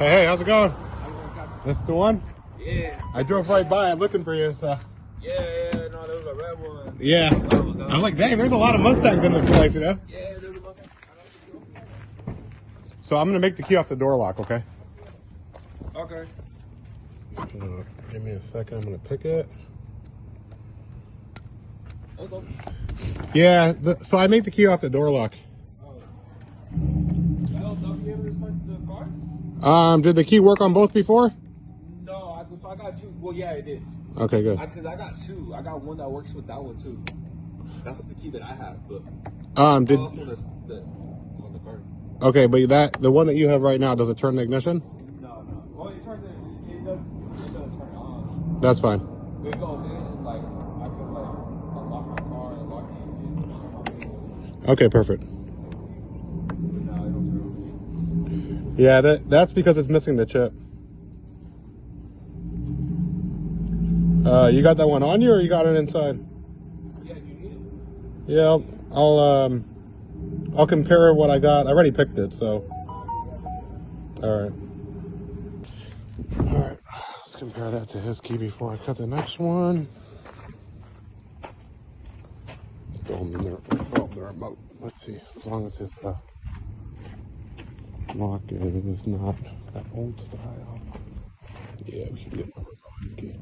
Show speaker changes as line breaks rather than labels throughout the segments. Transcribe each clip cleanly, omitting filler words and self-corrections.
Hey, how's it going? This the one?
Yeah.
I drove right by. I'm looking for you, so.
Yeah, no, there was a red one.
Yeah. I was like, dang, there's a lot of Mustangs in this place, you know?
Yeah, there was a Mustang.
So I'm going to make the key off the door lock, okay?
Okay.
Give me a second. I'm going to pick it.
Okay.
Yeah, so I made the key off the door lock.
Don't you able to start the car?
Did the key work on both before?
No, so I got two. Well, yeah, it did.
Okay, good.
Because I got two. I got one that works with that one too. That's the key that I have. But
Did
also on the car.
okay, but the one that you have right now, does it turn the ignition?
No. Well, it turns it. It does turn it on.
That's fine.
It goes in like I can like unlock my car and lock the engine.
Okay, perfect. Yeah, that's because it's missing the chip. You got that one on you, or you got it inside?
Yeah, you need it.
Yeah, I'll compare what I got. I already picked it, so. All right. Let's compare that to his key before I cut the next one. Throw the remote. Let's see. As long as his lock is not that old style. Yeah, we should get my remote key.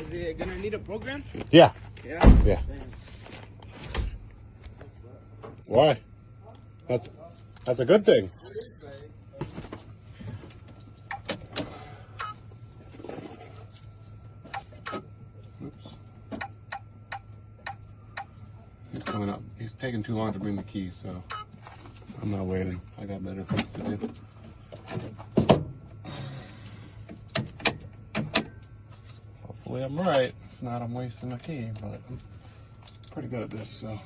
Is it gonna need a program?
Yeah.
Yeah?
Yeah. Why? That's a good thing. Oops. He's coming up. He's taking too long to bring the keys, so I'm not waiting. I got better things to do. Hopefully I'm right. If not, I'm wasting a key, but I'm pretty good at this, so.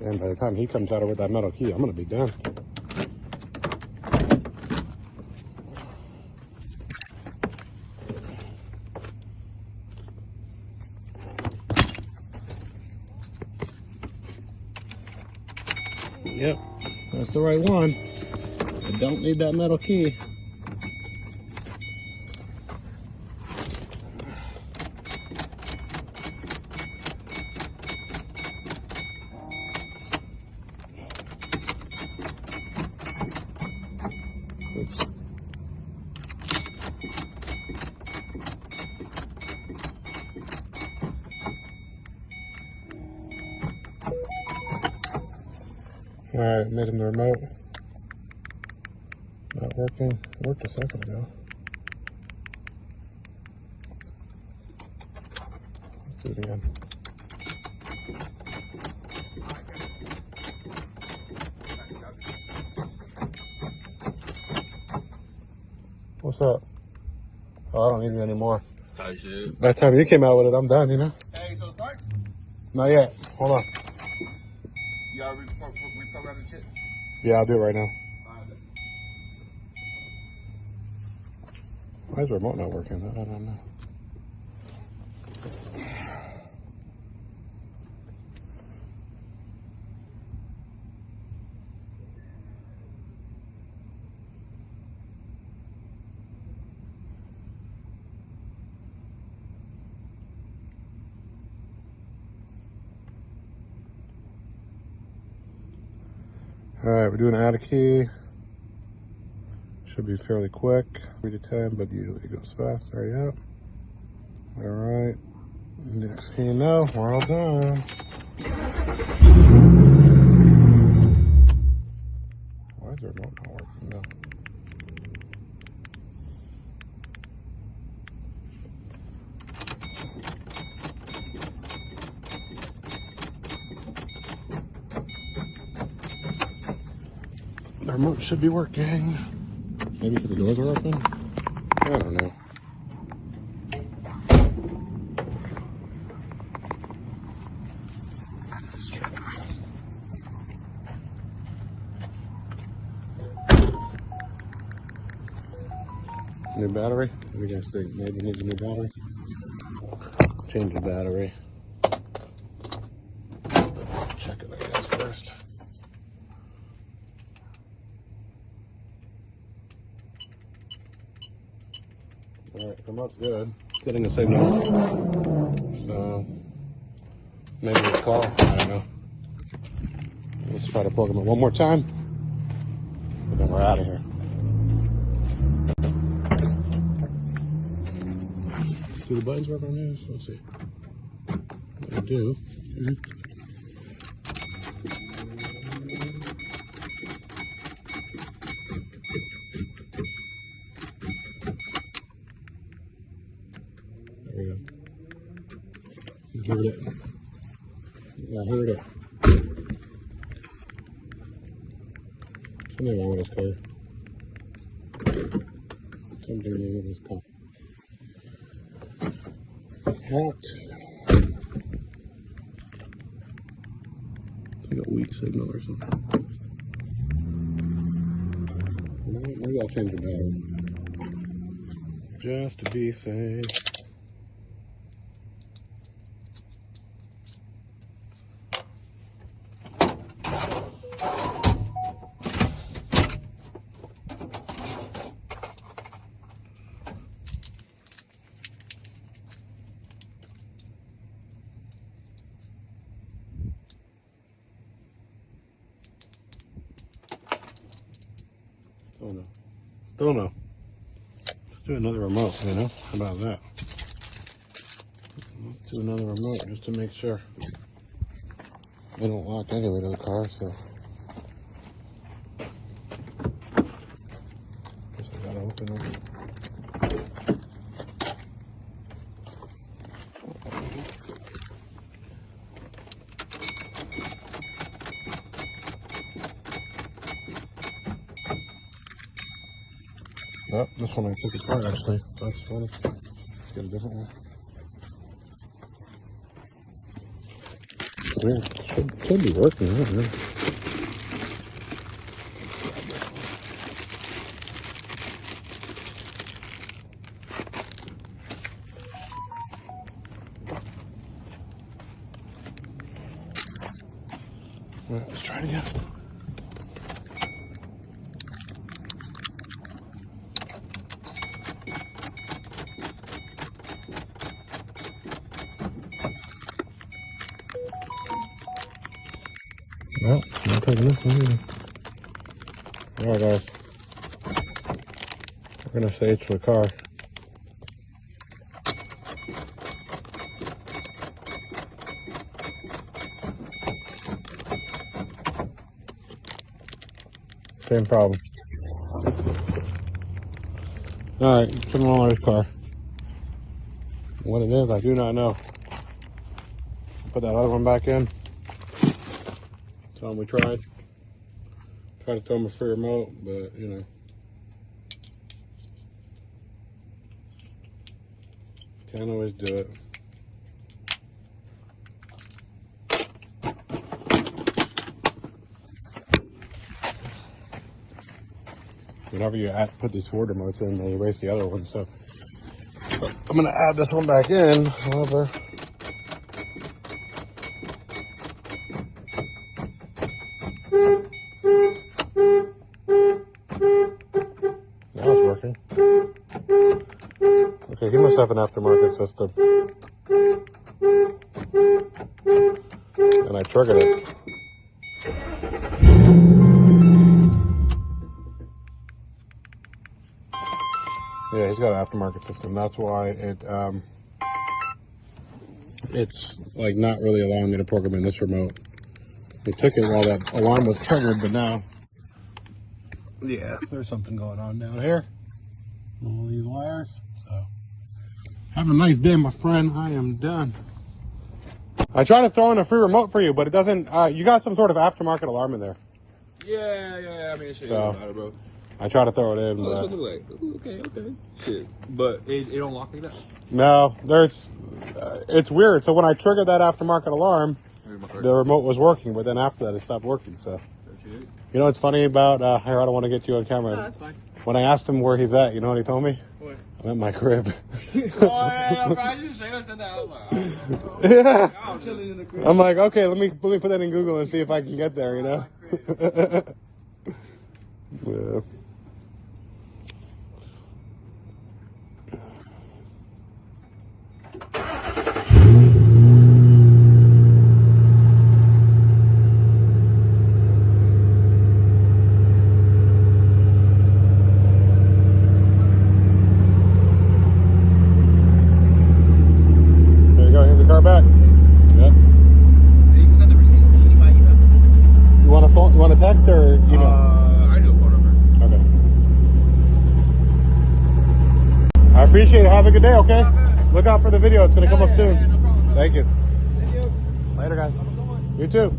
And by the time he comes out with that metal key, I'm gonna be done. Yep, that's the right one. I don't need that metal key. Oops. All right, made him the remote. Not working. Worked a second ago. Let's do it again. What's up? Oh, I don't need it anymore.
Tight shit.
By the time you came out with it, I'm done, you know?
Hey, so it starts?
Not yet. Hold on.
You already reprogrammed the chip?
Yeah, I'll do it right now.
Alright.
Why is the remote not working? I don't know. All right, we're doing add a key. Should be fairly quick, 3 to 10, but usually it goes fast. There, yeah. All right. Next thing you know, we're all done. Why is the remote not working now? remote should be working. Maybe because the doors are open? I don't know. New battery? What do you guys think? Maybe it needs a new battery? Change the battery. Check it, I guess, first. Alright, remote's good. It's getting the same number. So, maybe it's call. I don't know. Let's try to program it one more time. And then we're out of here. Do the buttons work on this? Let's see. They do. There we go. You heard it. Yeah, I heard it. Something wrong with this car. Something wrong with this car. Hot. It's like a weak signal or something. Maybe I'll change the battery. Just to be safe. Don't know. Let's do another remote, you know? How about that? Let's do another remote just to make sure. I don't lock anyway to the car, so. Guess I gotta open it. Oh, this one I took apart actually. That's funny. Let's get a different one. Yeah, should be working, I don't know. All right, let's try it again. Well, I'm not taking this one either. Alright guys, we're gonna say it's for the car. Same problem. Alright, something wrong with this car. What it is, I do not know. Put that other one back in. Tell them we tried. Tried to throw them a free remote, but you know. Can't always do it. Whenever you put these Ford remotes in, they erase the other one. So I'm gonna add this one back in, however. Now it's working. Okay, he must have an aftermarket system. And I triggered it. Yeah, he's got an aftermarket system. That's why it's like not really allowing me to program in this remote. It took it while that alarm was triggered, but now, yeah, there's something going on down here. All these wires. So, have a nice day, my friend. I am done. I tried to throw in a free remote for you, but it doesn't. You got some sort of aftermarket alarm in there.
Yeah. I mean, shit,
So,
it don't matter, bro.
I try to throw it in,
Oh, that's what
but
it look like. Ooh, okay. Shit. But it don't lock like that.
no, there's. It's weird. So when I triggered that aftermarket alarm, the remote was working, but then after that, it stopped working. So, you know what's funny about? Here, I don't want to get you on camera.
No, that's fine.
When I asked him where he's at, you know what he told me?
What?
I'm at my crib.
Oh, yeah, bro, I just straight up said that. I was like,
Yeah.
I'm chilling in the crib.
I'm like, okay, let me put that in Google and see if I can get there. You know. Yeah. There you go. Here's the car back. Yep.
You can send the receipt by email.
You want a phone? You want a text or email?
I do a phone number.
Okay. I appreciate it. Have a good day. Okay. Look out for the video. It's gonna come up soon.
Yeah, no problem.
Thank you.
Thank you.
Later, guys. You too.